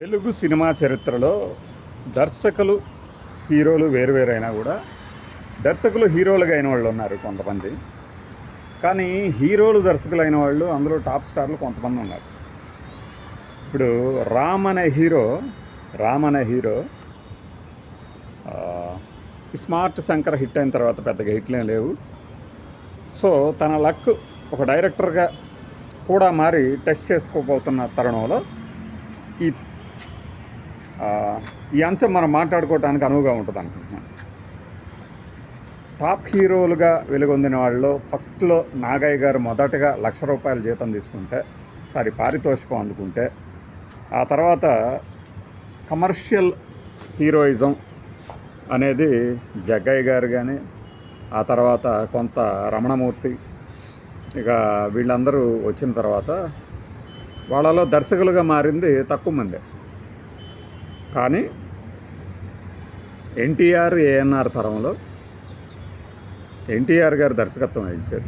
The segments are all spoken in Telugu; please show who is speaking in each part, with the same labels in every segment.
Speaker 1: తెలుగు సినిమా చరిత్రలో దర్శకులు హీరోలు వేరువేరైనా కూడా దర్శకులు హీరోలుగా అయిన వాళ్ళు ఉన్నారు కొంతమంది. కానీ హీరోలు దర్శకులు అయిన వాళ్ళు అందులో టాప్ స్టార్లు కొంతమంది ఉన్నారు. ఇప్పుడు రామ్ అనే హీరో స్మార్ట్ శంకర్ హిట్ అయిన తర్వాత పెద్దగా హిట్లేం లేవు. సో తన లక్ ఒక డైరెక్టర్గా కూడా మారి టెస్ట్ చేసుకోబోతున్న తరుణంలో ఈ ఈ అంశం మనం మాట్లాడుకోవడానికి అనువుగా ఉంటుంది అనుకుంటున్నాను. టాప్ హీరోలుగా వెలుగొందిన వాళ్ళలో ఫస్ట్లో నాగయ్య గారు మొదటగా ₹1,00,000 జీతం తీసుకుంటే పారితోషికం అందుకుంటే, ఆ తర్వాత కమర్షియల్ హీరోయిజం అనేది జగ్గయ్య గారు కానీ, ఆ తర్వాత కొంత రమణమూర్తి, ఇక వీళ్ళందరూ వచ్చిన తర్వాత వాళ్ళలో దర్శకులుగా మారింది తక్కువ మందే. కానీ ఎన్టీఆర్ ఏఎన్ఆర్ తరంలో ఎన్టీఆర్ గారు దర్శకత్వం వహించారు.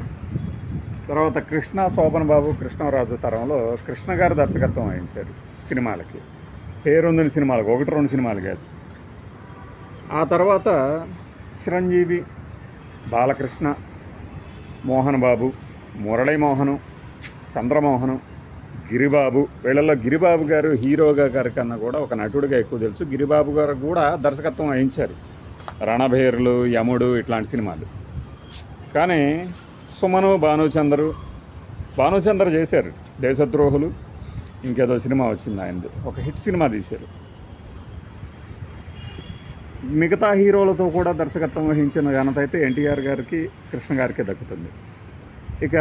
Speaker 1: తర్వాత కృష్ణ శోభన్ బాబు కృష్ణరాజు తరంలో కృష్ణ గారు దర్శకత్వం వహించారు సినిమాలకి, పేరొందిన సినిమాలకు, 1-2 సినిమాలు కాదు. ఆ తర్వాత చిరంజీవి, బాలకృష్ణ, మోహన్ బాబు, మురళీమోహను, చంద్రమోహను, గిరిబాబు, వీళ్ళల్లో గిరిబాబు గారు హీరోగా గారి కన్నా కూడా ఒక నటుడిగా ఎక్కువ తెలుసు. గిరిబాబు గారు కూడా దర్శకత్వం వహించారు రణభేరులు, యముడు ఇట్లాంటి సినిమాలు. కానీ సుమను, భానుచంద్ర చేశారు దేశద్రోహులు, ఇంకేదో సినిమా వచ్చింది ఆయనది, ఒక హిట్ సినిమా తీశారు. మిగతా హీరోలతో కూడా దర్శకత్వం వహించిన ఘనత అయితే ఎన్టీఆర్ గారికి, కృష్ణ గారికి దక్కుతుంది. ఇక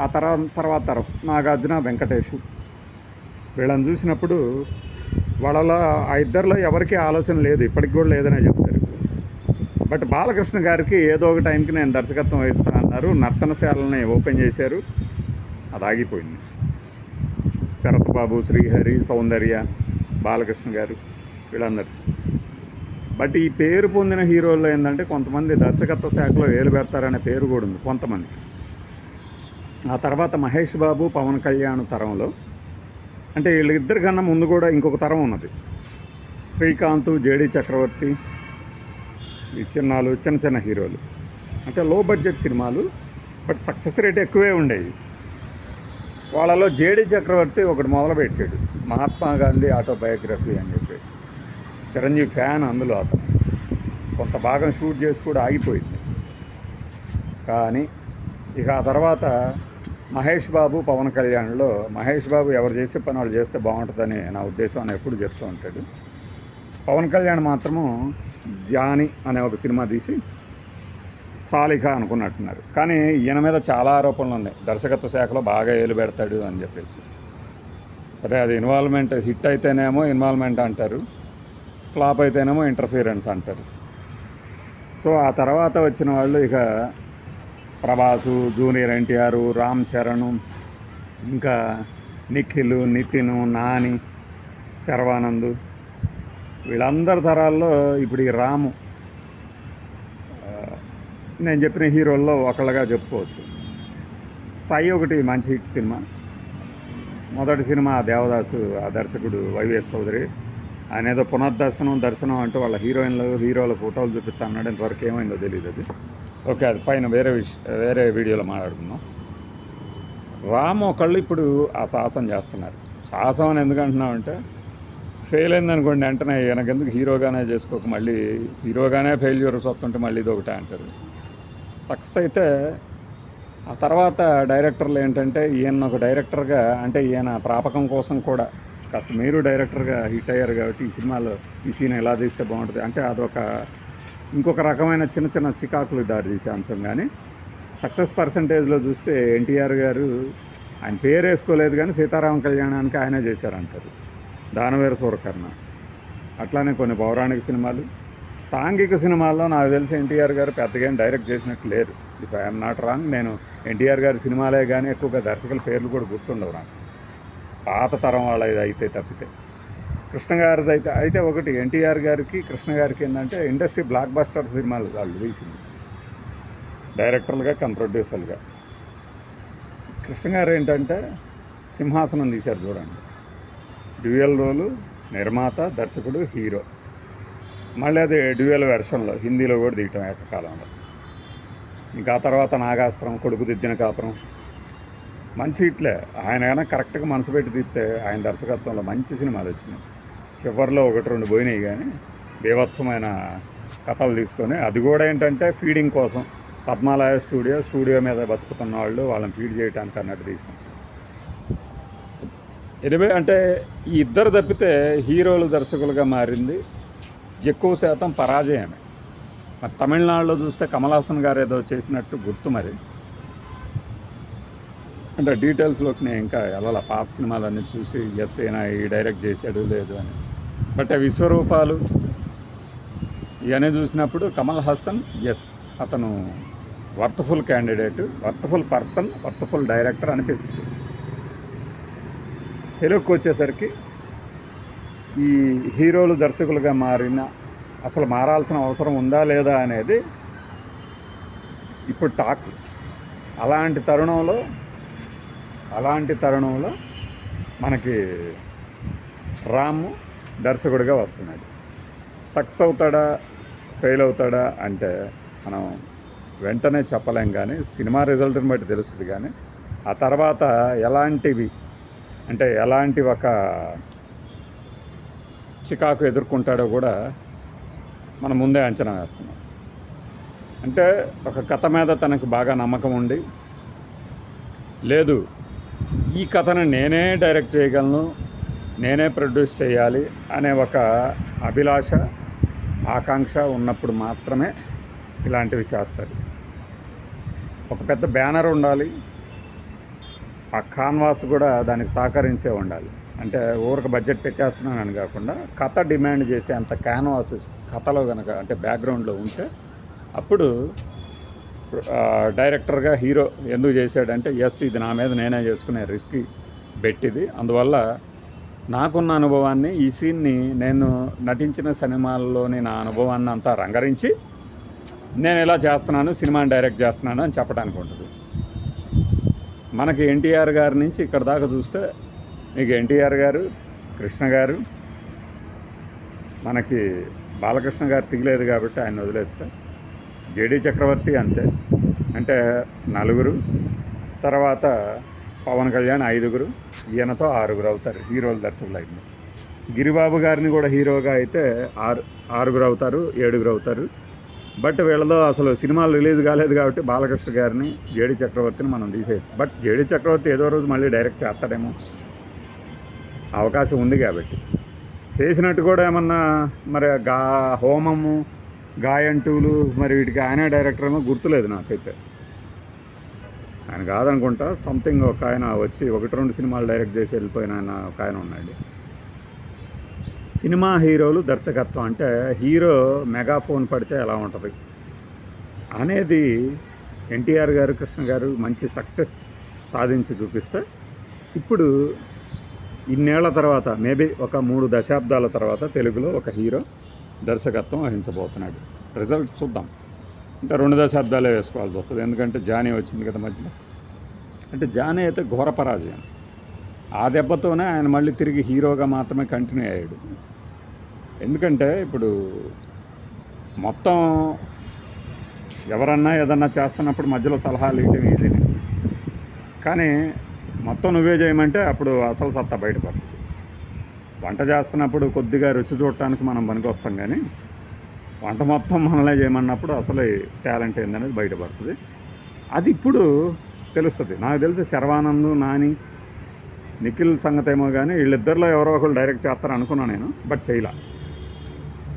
Speaker 1: ఆ తర్వాత తరం నాగార్జున, వెంకటేషు, వీళ్ళని చూసినప్పుడు వాళ్ళలో ఆ ఇద్దరిలో ఎవరికీ ఆలోచన లేదు, ఇప్పటికి కూడా లేదనే చెప్తారు. బట్ బాలకృష్ణ గారికి ఏదో ఒక టైంకి నేను దర్శకత్వం వహిస్తానన్నారు, నర్తనశాలని ఓపెన్ చేశారు, అది ఆగిపోయింది. శరత్ బాబు, శ్రీహరి, సౌందర్య, బాలకృష్ణ గారు వీళ్ళందరూ. బట్ ఈ పేరు పొందిన హీరోల్లో ఏంటంటే కొంతమంది దర్శకత్వ శాఖలో వేలు పెడతారనే పేరు కూడా ఉంది కొంతమందికి. ఆ తర్వాత మహేష్ బాబు, పవన్ కళ్యాణ్ తరంలో, అంటే వీళ్ళిద్దరి కన్నా ముందు కూడా ఇంకొక తరం ఉన్నది. శ్రీకాంత్, జేడి చక్రవర్తి, ఈ చిన్న చిన్న హీరోలు, అంటే లో బడ్జెట్ సినిమాలు, బట్ సక్సెస్ రేట్ ఎక్కువే ఉండేవి. వాళ్ళలో జేడి చక్రవర్తి ఒకటి మొదలుపెట్టాడు, మహాత్మా గాంధీ ఆటోబయోగ్రఫీ అని చెప్పేసి. చిరంజీవి ఫ్యాన్ అందులో, అతను కొంత భాగం షూట్ చేసి కూడా ఆగిపోయింది. కానీ ఇక ఆ తర్వాత మహేష్ బాబు, పవన్ కళ్యాణ్లో మహేష్ బాబు ఎవరు చేసే పని వాళ్ళు చేస్తే బాగుంటుందని నా ఉద్దేశం అని ఎప్పుడు చెప్తూ ఉంటాడు. పవన్ కళ్యాణ్ మాత్రము జానీ అనే ఒక సినిమా తీసి సాలిక అనుకున్నట్టున్నారు. కానీ ఈయన మీద చాలా ఆరోపణలు ఉన్నాయి, దర్శకత్వ శాఖలో బాగా ఏలు పెడతాడు అని చెప్పేసి. సరే, అది ఇన్వాల్వ్మెంట్, హిట్ అయితేనేమో ఇన్వాల్వ్మెంట్ అంటారు, ఫ్లాప్ అయితేనేమో ఇంటర్ఫీరెన్స్ అంటారు. సో ఆ తర్వాత వచ్చిన వాళ్ళు ఇక ప్రభాసు, జూనియర్ ఎన్టీఆర్, రామ్ చరణ్, ఇంకా నిఖిల్, నితిన్, నాని, శర్వానంద్, వీళ్ళందరి తరాల్లో ఇప్పుడు ఈ రాము నేను చెప్పిన హీరోల్లో ఒకళ్ళగా చెప్పుకోవచ్చు. సై ఒకటి మంచి హిట్ సినిమా. మొదటి సినిమా దేవదాసు, ఆ దర్శకుడు వైవిఎస్ చౌదరి, ఆయన ఏదో దర్శనం అంటూ వాళ్ళ హీరోల ఫోటోలు చూపిస్తా అన్నాడు. ఇంతవరకు ఏమైందో తెలియదు అది. ఓకే, అది ఫైన్, వేరే వీడియోలో మాట్లాడుకుందాం. రామ్ ఒకళ్ళు ఇప్పుడు ఆ సాహసం చేస్తున్నారు. సాహసం అని ఎందుకంటున్నామంటే, ఫెయిల్ అయిందనుకోండి వెంటనే ఈయనకెందుకు హీరోగానే చేసుకోక, మళ్ళీ హీరోగానే ఫెయిల్యూర్స్ వస్తుంటే మళ్ళీ ఇది ఒకటే అంటారు. సక్సెస్ అయితే ఆ తర్వాత డైరెక్టర్లు ఏంటంటే, ఈయన ఒక డైరెక్టర్గా, అంటే ఈయన ప్రాపకం కోసం కూడా కాస్త మీరు డైరెక్టర్గా హిట్ అయ్యారు కాబట్టి ఈ సినిమాలో ఈ సీన్ ఎలా తీస్తే బాగుంటుంది అంటే అదొక ఇంకొక రకమైన చిన్న చికాకులు దారి తీసే అంశం. కానీ సక్సెస్ పర్సంటేజ్లో చూస్తే ఎన్టీఆర్ గారు ఆయన పేరు వేసుకోలేదు, కానీ సీతారామ కళ్యాణానికి ఆయనే చేశారంటారు. దానవేర సూరకర్ణ, అట్లానే కొన్ని పౌరాణిక సినిమాలు, సాంఘిక సినిమాల్లో నాకు తెలిసి ఎన్టీఆర్ గారు పెద్దగా డైరెక్ట్ చేసినట్టు లేరు. ఇఫ్ ఐఎమ్ నాట్ రాంగ్, నేను ఎన్టీఆర్ గారి సినిమాలే కానీ ఎక్కువగా దర్శకుల పేర్లు కూడా గుర్తుండవు నాకు, పాత తరం వాళ్ళ అయితే తప్పితే. కృష్ణ గారిది అయితే ఒకటి, ఎన్టీఆర్ గారికి, కృష్ణ గారికి ఏంటంటే ఇండస్ట్రీ బ్లాక్ బస్టర్ సినిమాలు వాళ్ళు తీసింది డైరెక్టర్లుగా కమ్ ప్రొడ్యూసర్లుగా. కృష్ణ గారు ఏంటంటే సింహాసనం తీశారు చూడండి, డ్యూయల్ రోలు, నిర్మాత, దర్శకుడు, హీరో. మళ్ళీ అది డ్యూయల్ వెర్షన్లో హిందీలో కూడా తీయటం ఏకకాలంలో. ఇంకా ఆ తర్వాత నాగాస్త్రం, కొడుకు దిద్దిన కాపురం మంచి హిట్లే. ఆయన కనుక కరెక్ట్గా మనసు పెట్టి తీస్తే ఆయన దర్శకత్వంలో మంచి సినిమాలు వచ్చినాయి. చివరిలో 1-2 పోయినాయి, కానీ బీభత్సమైన కథలు తీసుకొని, అది కూడా ఏంటంటే ఫీడింగ్ కోసం పద్మాలయ స్టూడియో మీద బతుకుతున్న వాళ్ళు వాళ్ళని ఫీడ్ చేయడానికి అన్నట్టు తీసినాం. ఎనివే అంటే ఈ ఇద్దరు తప్పితే హీరోలు దర్శకులుగా మారింది ఎక్కువ శాతం పరాజయమే. మరి తమిళనాడులో చూస్తే కమల్ హాసన్ గారు ఏదో చేసినట్టు గుర్తు. మరి అంటే డీటెయిల్స్లోకి నేను ఇంకా వెళ్ళాల, పాత సినిమాలన్నీ చూసి ఎస్ అయినా ఈ డైరెక్ట్ చేశాడు లేదు అని. బట్ విశ్వరూపాలు ఇవన్నీ చూసినప్పుడు కమల్ హాసన్ ఎస్, అతను worthful candidate, worthful person, worthful director అనిపిస్తుంది. తెలుగుకి వచ్చేసరికి ఈ హీరోలు దర్శకులుగా అసలు మారాల్సిన అవసరం ఉందా లేదా అనేది ఇప్పుడు టాక్. అలాంటి తరుణంలో మనకి రాము దర్శకుడిగా వస్తున్నాడు. సక్సెస్ అవుతాడా ఫెయిల్ అవుతాడా అంటే మనం వెంటనే చెప్పలేం, కానీ సినిమా రిజల్ట్ని బట్టి తెలుస్తుంది. కానీ ఆ తర్వాత ఎలాంటి ఒక చికాకు ఎదుర్కొంటాడో కూడా మనం ముందే అంచనా వేస్తున్నాం. అంటే ఒక కథ మీద తనకు బాగా నమ్మకం ఉండి, లేదు ఈ కథను నేనే డైరెక్ట్ చేయగలను, నేనే ప్రొడ్యూస్ చేయాలి అనే ఒక అభిలాష, ఆకాంక్ష ఉన్నప్పుడు మాత్రమే ఇలాంటివి చేస్తారు. ఒక పెద్ద బ్యానర్ ఉండాలి, ఆ కాన్వాస్ కూడా దానికి సహకరించే ఉండాలి. అంటే ఊరికి బడ్జెట్ పెట్టేస్తున్నానని కాకుండా కథ డిమాండ్ చేసే అంత క్యాన్వాసెస్ కథలో కనుక అంటే బ్యాక్గ్రౌండ్లో ఉంటే అప్పుడు డైరెక్టర్గా హీరో ఎందుకు చేశాడంటే ఎస్, ఇది నా మీద నేనే చేసుకునే రిస్క్ బెట్టిది. అందువల్ల నాకున్న అనుభవాన్ని, ఈ సీన్ని నేను నటించిన సినిమాల్లోని నా అనుభవాన్ని అంతా రంగరించి నేను ఇలా చేస్తున్నాను, సినిమాని డైరెక్ట్ చేస్తున్నాను అని చెప్పడానికి ఉంటుంది. మనకి ఎన్టీఆర్ గారి నుంచి ఇక్కడ దాకా చూస్తే మీకు ఎన్టీఆర్ గారు, కృష్ణ గారు, మనకి బాలకృష్ణ గారు తిగలేదు కాబట్టి ఆయన వదిలేస్తే, జేడీ చక్రవర్తి అంతే, అంటే 4, తర్వాత పవన్ కళ్యాణ్ 5, ఈయనతో 6 అవుతారు హీరోలు దర్శకులు అయితే. గిరిబాబు గారిని కూడా హీరోగా అయితే 6 అవుతారు, 7 అవుతారు. బట్ వీళ్ళలో అసలు సినిమాలు రిలీజ్ కాలేదు కాబట్టి బాలకృష్ణ గారిని, జేడీ చక్రవర్తిని మనం తీసేయచ్చు. బట్ జేడీ చక్రవర్తి ఏదో రోజు మళ్ళీ డైరెక్ట్ చేస్తాడేమో, అవకాశం ఉంది కాబట్టి. చేసినట్టు కూడా ఏమన్నా మరి హోమము, గాయంటూలు మరి వీటికి ఆయనే డైరెక్టర్ ఏమో గుర్తులేదు నాకైతే. ఆయన కాదనుకుంటా, సంథింగ్ ఒక ఆయన వచ్చి 1-2 సినిమాలు డైరెక్ట్ చేసి వెళ్ళిపోయిన ఆయన ఒక ఆయన ఉన్నాడు. సినిమా హీరోలు దర్శకత్వం అంటే హీరో మెగాఫోన్ పడితే ఎలా ఉంటుంది అనేది ఎన్టీఆర్ గారు, కృష్ణ గారు మంచి సక్సెస్ సాధించి చూపిస్తే, ఇప్పుడు ఇన్నేళ్ల తర్వాత మేబీ ఒక 3 దశాబ్దాల తర్వాత తెలుగులో ఒక హీరో దర్శకత్వం వహించబోతున్నాడు. రిజల్ట్ చూద్దాం. అంటే 2 దశాబ్దాలే వేసుకోవాల్సి వస్తుంది, ఎందుకంటే జానీ వచ్చింది కదా మధ్యలో. అంటే జానీ అయితే ఘోర పరాజయం. ఆ దెబ్బతోనే ఆయన మళ్ళీ తిరిగి హీరోగా మాత్రమే కంటిన్యూ అయ్యాడు. ఎందుకంటే ఇప్పుడు మొత్తం ఎవరన్నా ఏదన్నా చేస్తున్నప్పుడు మధ్యలో సలహాలు ఇవ్వడం ఈజీనే, కానీ మొత్తం నువ్వే చేయమంటే అప్పుడు అసలు సత్తా బయటపడుతుంది. వంట చేస్తున్నప్పుడు కొద్దిగా రుచి చూడటానికి మనం పనికొస్తాం, కానీ వంట మొత్తం మనలే చేయమన్నప్పుడు అసలు టాలెంట్ ఏందనేది బయటపడుతుంది. అది ఇప్పుడు తెలుస్తుంది. నాకు తెలిసి శర్వానంద్, నాని, నిఖిల్ సంగతి ఏమో కానీ వీళ్ళిద్దరిలో ఎవరో ఒకరు డైరెక్ట్ చేస్తారు అనుకున్నాను నేను, బట్ చేయలే.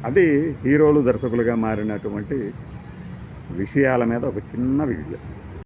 Speaker 1: అది హీరోలు దర్శకులుగా మారినటువంటి విషయాల మీద ఒక చిన్న వీడియో.